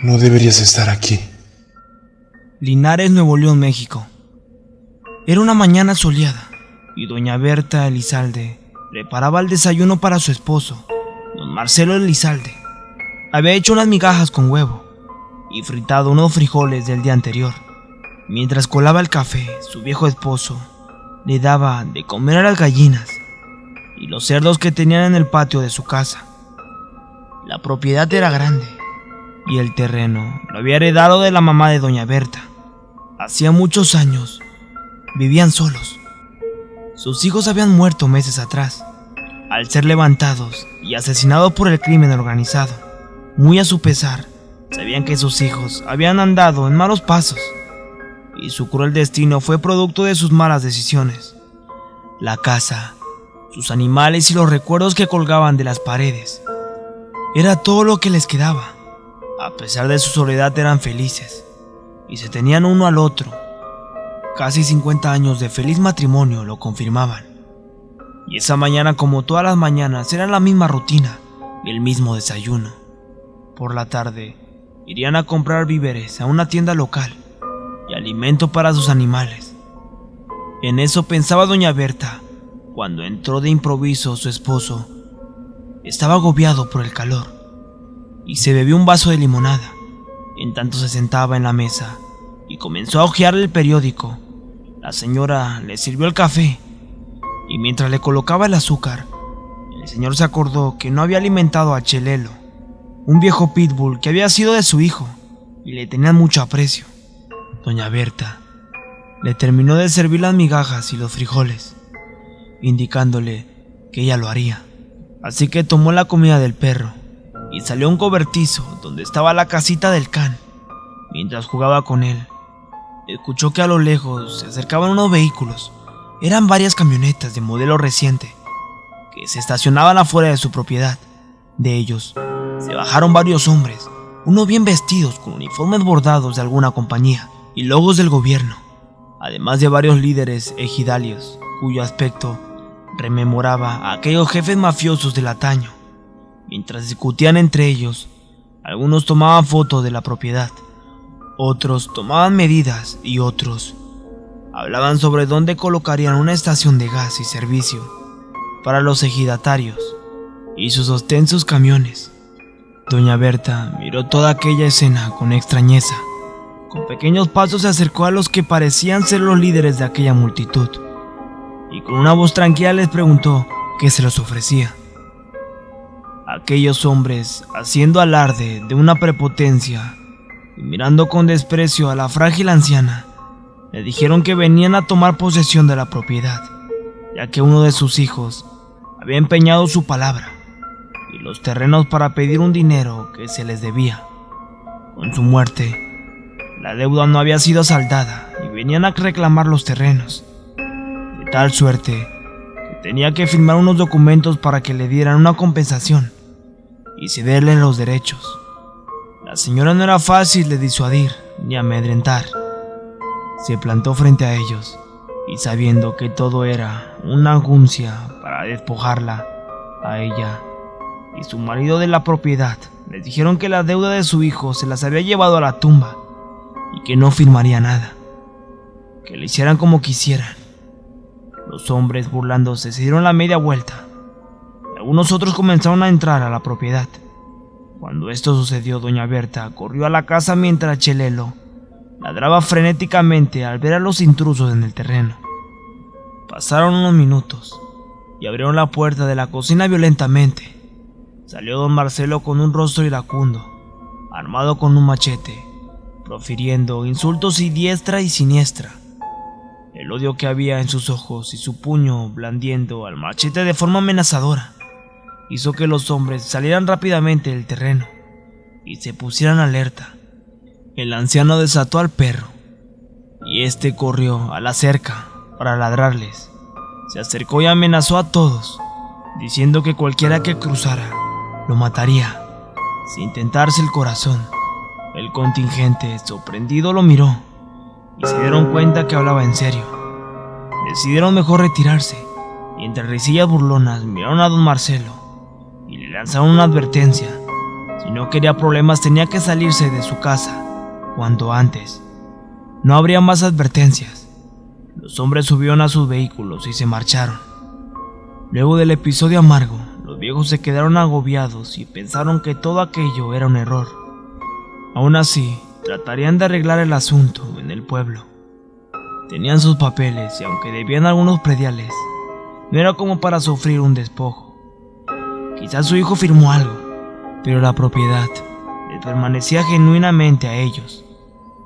No deberías estar aquí. Linares, Nuevo León, México. Era una mañana soleada y doña Berta Elizalde preparaba el desayuno para su esposo, don Marcelo Elizalde. Había hecho unas migajas con huevo y fritado unos frijoles del día anterior. Mientras colaba el café, su viejo esposo le daba de comer a las gallinas y los cerdos que tenían en el patio de su casa. La propiedad era grande y el terreno lo había heredado de la mamá de doña Berta. Hacía muchos años vivían solos. Sus hijos habían muerto meses atrás, al ser levantados y asesinados por el crimen organizado. Muy a su pesar, sabían que sus hijos habían andado en malos pasos y su cruel destino fue producto de sus malas decisiones. La casa, sus animales y los recuerdos que colgaban de las paredes era todo lo que les quedaba. A pesar de su soledad eran felices y se tenían uno al otro. Casi 50 años de feliz matrimonio lo confirmaban. Y esa mañana, como todas las mañanas, era la misma rutina y el mismo desayuno. Por la tarde, irían a comprar víveres a una tienda local y alimento para sus animales. En eso pensaba doña Berta cuando entró de improviso su esposo. Estaba agobiado por el calor y se bebió un vaso de limonada. En tanto se sentaba en la mesa y comenzó a hojear el periódico. La señora le sirvió el café y mientras le colocaba el azúcar, el señor se acordó que no había alimentado a Chelelo, un viejo pitbull que había sido de su hijo y le tenían mucho aprecio. Doña Berta le terminó de servir las migajas y los frijoles, indicándole que ella lo haría. Así que tomó la comida del perro y salió a un cobertizo donde estaba la casita del can. Mientras jugaba con él, escuchó que a lo lejos se acercaban unos vehículos. Eran varias camionetas de modelo reciente que se estacionaban afuera de su propiedad. De ellos se bajaron varios hombres, unos bien vestidos con uniformes bordados de alguna compañía y logos del gobierno, además de varios líderes ejidalios cuyo aspecto rememoraba a aquellos jefes mafiosos del antaño. Mientras discutían entre ellos, algunos tomaban fotos de la propiedad, otros tomaban medidas y otros hablaban sobre dónde colocarían una estación de gas y servicio para los ejidatarios y sus ostensos camiones. Doña Berta miró toda aquella escena con extrañeza. Con pequeños pasos se acercó a los que parecían ser los líderes de aquella multitud y con una voz tranquila les preguntó qué se les ofrecía. Aquellos hombres, haciendo alarde de una prepotencia y mirando con desprecio a la frágil anciana, le dijeron que venían a tomar posesión de la propiedad, ya que uno de sus hijos había empeñado su palabra y los terrenos para pedir un dinero que se les debía. Con su muerte, la deuda no había sido saldada y venían a reclamar los terrenos, de tal suerte que tenía que firmar unos documentos para que le dieran una compensación y cederle los derechos. La señora no era fácil de disuadir ni amedrentar. Se plantó frente a ellos y, sabiendo que todo era una argucia para despojarla a ella y su marido de la propiedad, les dijeron que la deuda de su hijo se las había llevado a la tumba y que no firmaría nada, que le hicieran como quisieran. Los hombres, burlándose, se dieron la media vuelta. Algunos otros comenzaron a entrar a la propiedad. Cuando esto sucedió, doña Berta corrió a la casa mientras Chelelo ladraba frenéticamente al ver a los intrusos en el terreno. Pasaron unos minutos y abrieron la puerta de la cocina violentamente. Salió don Marcelo con un rostro iracundo, armado con un machete, profiriendo insultos y diestra y siniestra. El odio que había en sus ojos y su puño blandiendo al machete de forma amenazadora hizo que los hombres salieran rápidamente del terreno y se pusieran alerta. El anciano desató al perro y este corrió a la cerca para ladrarles. Se acercó y amenazó a todos, diciendo que cualquiera que cruzara lo mataría, sin tentarse el corazón. El contingente, sorprendido, lo miró y se dieron cuenta que hablaba en serio. Decidieron mejor retirarse y entre risillas burlonas miraron a don Marcelo y le lanzaron una advertencia. Si no quería problemas tenía que salirse de su casa cuanto antes. No habría más advertencias. Los hombres subieron a sus vehículos y se marcharon. Luego del episodio amargo, los viejos se quedaron agobiados y pensaron que todo aquello era un error. Aún así, tratarían de arreglar el asunto en el pueblo. Tenían sus papeles y aunque debían algunos prediales, no era como para sufrir un despojo. Quizás su hijo firmó algo, pero la propiedad les permanecía genuinamente a ellos.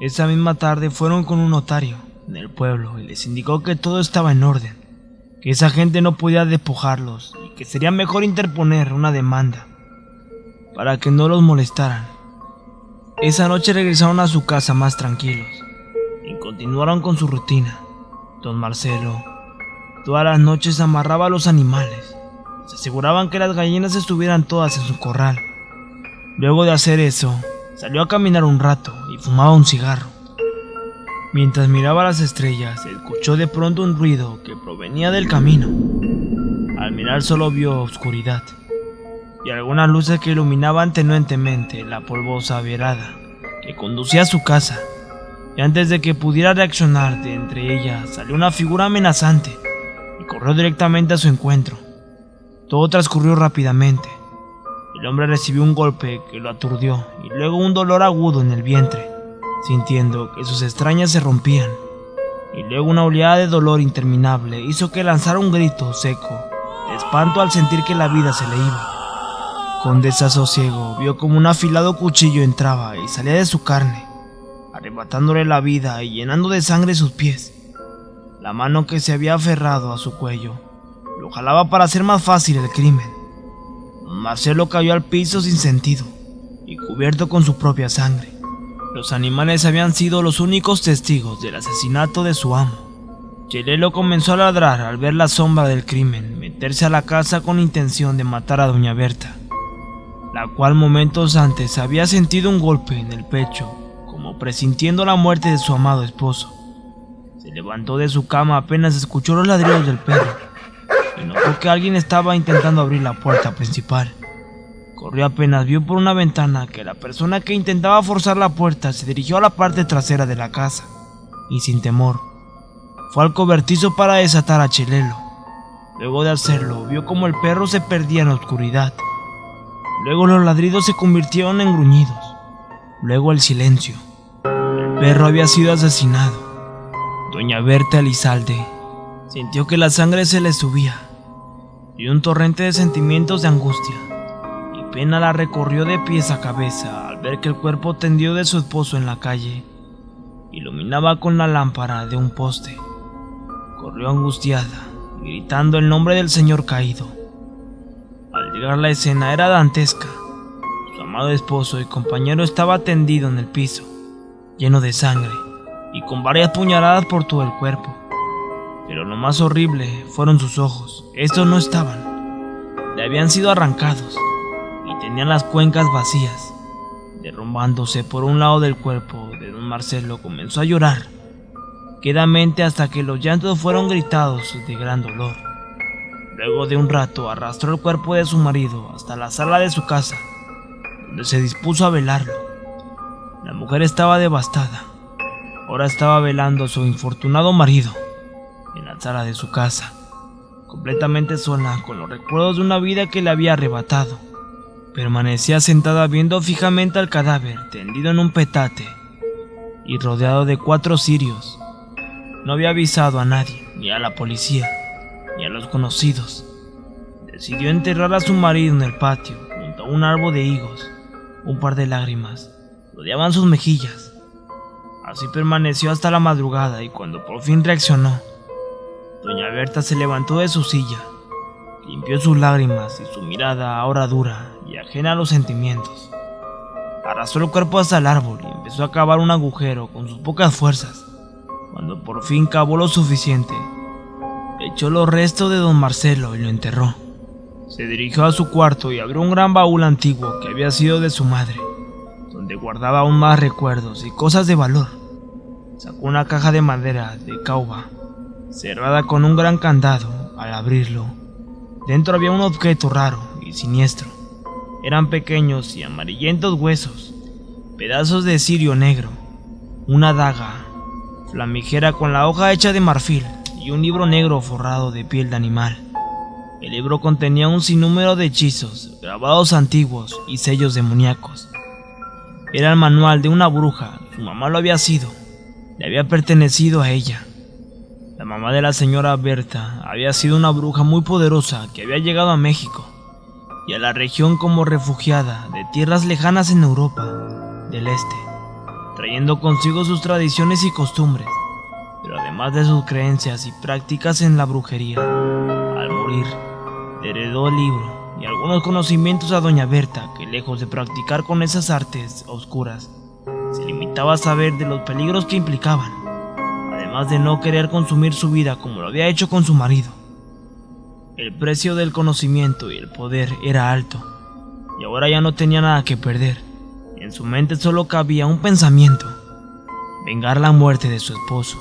Esa misma tarde fueron con un notario en el pueblo y les indicó que todo estaba en orden, que esa gente no podía despojarlos y que sería mejor interponer una demanda para que no los molestaran. Esa noche regresaron a su casa más tranquilos y continuaron con su rutina. Don Marcelo todas las noches amarraba a los animales, se aseguraban que las gallinas estuvieran todas en su corral. Luego de hacer eso, salió a caminar un rato y fumaba un cigarro. Mientras miraba las estrellas, escuchó de pronto un ruido que provenía del camino. Al mirar solo vio oscuridad y algunas luces que iluminaban tenuentemente la polvosa vereda que conducía a su casa. Y antes de que pudiera reaccionar, de entre ellas salió una figura amenazante y corrió directamente a su encuentro. Todo transcurrió rápidamente. El hombre recibió un golpe que lo aturdió y luego un dolor agudo en el vientre, sintiendo que sus entrañas se rompían, y luego una oleada de dolor interminable hizo que lanzara un grito seco de espanto al sentir que la vida se le iba. Con desasosiego vio como un afilado cuchillo entraba y salía de su carne, arrebatándole la vida y llenando de sangre sus pies. La mano que se había aferrado a su cuello lo jalaba para hacer más fácil el crimen. Don Marcelo cayó al piso sin sentido y cubierto con su propia sangre. Los animales habían sido los únicos testigos del asesinato de su amo. Chelelo comenzó a ladrar al ver la sombra del crimen meterse a la casa con intención de matar a doña Berta, la cual momentos antes había sentido un golpe en el pecho, como presintiendo la muerte de su amado esposo. Se levantó de su cama apenas escuchó los ladridos del perro y notó que alguien estaba intentando abrir la puerta principal. Corrió apenas vio por una ventana que la persona que intentaba forzar la puerta se dirigió a la parte trasera de la casa y sin temor fue al cobertizo para desatar a Chelelo. Luego de hacerlo, vio como el perro se perdía en la oscuridad. Luego los ladridos se convirtieron en gruñidos. Luego el silencio. El perro había sido asesinado. Doña Berta Elizalde sintió que la sangre se le subía y un torrente de sentimientos de angustia y pena la recorrió de pies a cabeza al ver que el cuerpo tendido de su esposo en la calle iluminaba con la lámpara de un poste. Corrió angustiada, gritando el nombre del señor caído. Al llegar la escena era dantesca. Su amado esposo y compañero estaba tendido en el piso, lleno de sangre y con varias puñaladas por todo el cuerpo. Pero lo más horrible fueron sus ojos. Estos no estaban, le habían sido arrancados y tenían las cuencas vacías. Derrumbándose por un lado del cuerpo de don Marcelo, comenzó a llorar quedamente hasta que los llantos fueron gritados de gran dolor. Luego de un rato arrastró el cuerpo de su marido hasta la sala de su casa, donde se dispuso a velarlo. La mujer estaba devastada. Ahora estaba velando a su infortunado marido en la sala de su casa, completamente sola, con los recuerdos de una vida que le había arrebatado. Permanecía sentada viendo fijamente al cadáver tendido en un petate y rodeado de 4 cirios. No había avisado a nadie, ni a la policía, ni a los conocidos. Decidió enterrar a su marido en el patio, junto a un árbol de higos. Un par de lágrimas rodeaban sus mejillas. Así permaneció hasta la madrugada y cuando por fin reaccionó, doña Berta se levantó de su silla, limpió sus lágrimas y su mirada, ahora dura y ajena a los sentimientos, arrastró el cuerpo hasta el árbol y empezó a cavar un agujero con sus pocas fuerzas. Cuando por fin cavó lo suficiente, echó los restos de don Marcelo y lo enterró. Se dirigió a su cuarto y abrió un gran baúl antiguo que había sido de su madre, donde guardaba aún más recuerdos y cosas de valor. Sacó una caja de madera de caoba, cerrada con un gran candado. Al abrirlo, dentro había un objeto raro y siniestro. eran pequeños y amarillentos huesos, pedazos de cirio negro, una daga, flamígera con la hoja hecha de marfil y un libro negro forrado de piel de animal. El libro contenía un sinnúmero de hechizos, grabados antiguos y sellos demoníacos. Era el manual de una bruja. Su mamá lo había sido, le había pertenecido a ella. La mamá de la señora Berta había sido una bruja muy poderosa que había llegado a México y a la región como refugiada de tierras lejanas en Europa del Este, trayendo consigo sus tradiciones y costumbres, pero además de sus creencias y prácticas en la brujería. Al morir, heredó el libro y algunos conocimientos a doña Berta, que lejos de practicar con esas artes oscuras, se limitaba a saber de los peligros que implicaban, además de no querer consumir su vida como lo había hecho con su marido. El precio del conocimiento y el poder era alto, y ahora ya no tenía nada que perder. En su mente solo cabía un pensamiento: vengar la muerte de su esposo.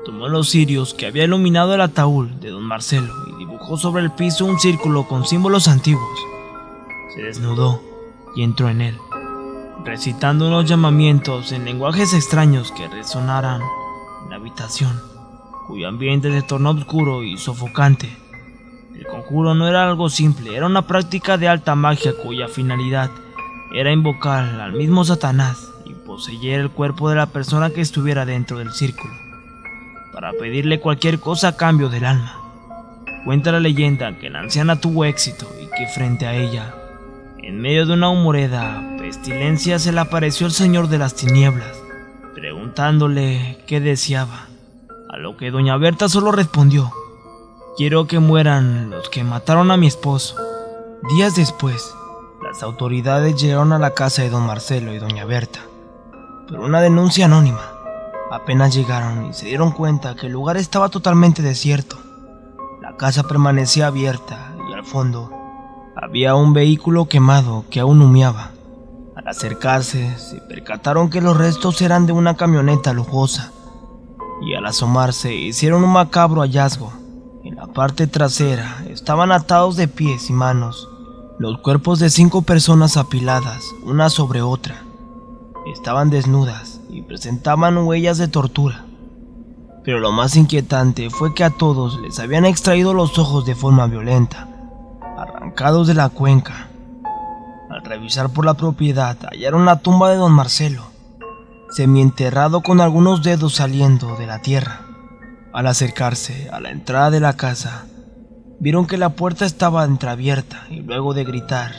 Tomó los cirios que había iluminado el ataúd de don Marcelo y dibujó sobre el piso un círculo con símbolos antiguos. Se desnudó y entró en él, recitando unos llamamientos en lenguajes extraños que resonaran en la habitación, cuyo ambiente se tornó oscuro y sofocante. El conjuro no era algo simple, era una práctica de alta magia cuya finalidad era invocar al mismo Satanás y poseer el cuerpo de la persona que estuviera dentro del círculo, para pedirle cualquier cosa a cambio del alma. Cuenta la leyenda que la anciana tuvo éxito y que frente a ella, en medio de una humoreda pestilencia, se le apareció el señor de las tinieblas, preguntándole qué deseaba, a lo que doña Berta solo respondió: quiero que mueran los que mataron a mi esposo. Días después, las autoridades llegaron a la casa de don Marcelo y doña Berta por una denuncia anónima. Apenas llegaron y se dieron cuenta que el lugar estaba totalmente desierto. La casa permanecía abierta y al fondo había un vehículo quemado que aún humeaba. Al acercarse, se percataron que los restos eran de una camioneta lujosa, y al asomarse hicieron un macabro hallazgo. En la parte trasera estaban atados de pies y manos los cuerpos de 5 personas apiladas una sobre otra. Estaban desnudas y presentaban huellas de tortura. Pero lo más inquietante fue que a todos les habían extraído los ojos de forma violenta, arrancados de la cuenca. Al revisar por la propiedad, hallaron la tumba de don Marcelo, semienterrado con algunos dedos saliendo de la tierra. Al acercarse a la entrada de la casa, vieron que la puerta estaba entreabierta y luego de gritar,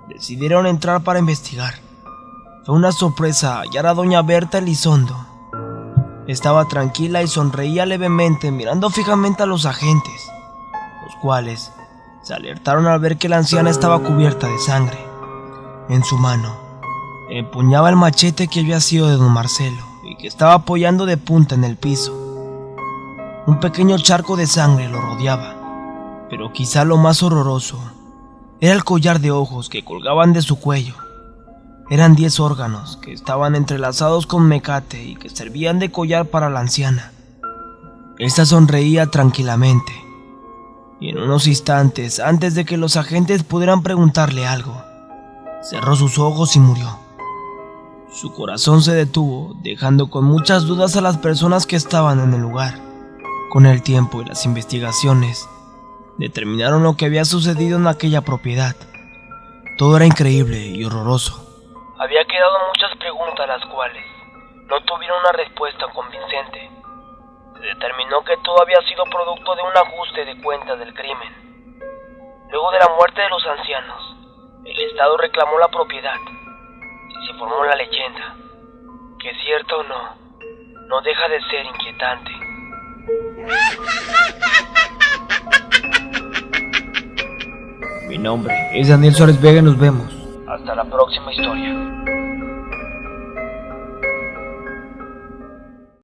decidieron entrar para investigar. Fue una sorpresa hallar a doña Berta Elizondo. Estaba tranquila y sonreía levemente mirando fijamente a los agentes, los cuales se alertaron al ver que la anciana estaba cubierta de sangre. En su mano empuñaba el machete que había sido de don Marcelo y que estaba apoyando de punta en el piso. Un pequeño charco de sangre lo rodeaba, pero quizá lo más horroroso era el collar de ojos que colgaban de su cuello. Eran 10 órganos que estaban entrelazados con mecate y que servían de collar para la anciana. Esta sonreía tranquilamente, y en unos instantes, antes de que los agentes pudieran preguntarle algo, cerró sus ojos y murió. Su corazón se detuvo, dejando con muchas dudas a las personas que estaban en el lugar. Con el tiempo y las investigaciones, determinaron lo que había sucedido en aquella propiedad. Todo era increíble y horroroso. Había quedado muchas preguntas las cuales no tuvieron una respuesta convincente. Se determinó que todo había sido producto de un ajuste de cuentas del crimen. Luego de la muerte de los ancianos, el Estado reclamó la propiedad y se formó la leyenda, que cierta o no, no deja de ser inquietante. Mi nombre es Daniel Suárez Vega y nos vemos hasta la próxima historia.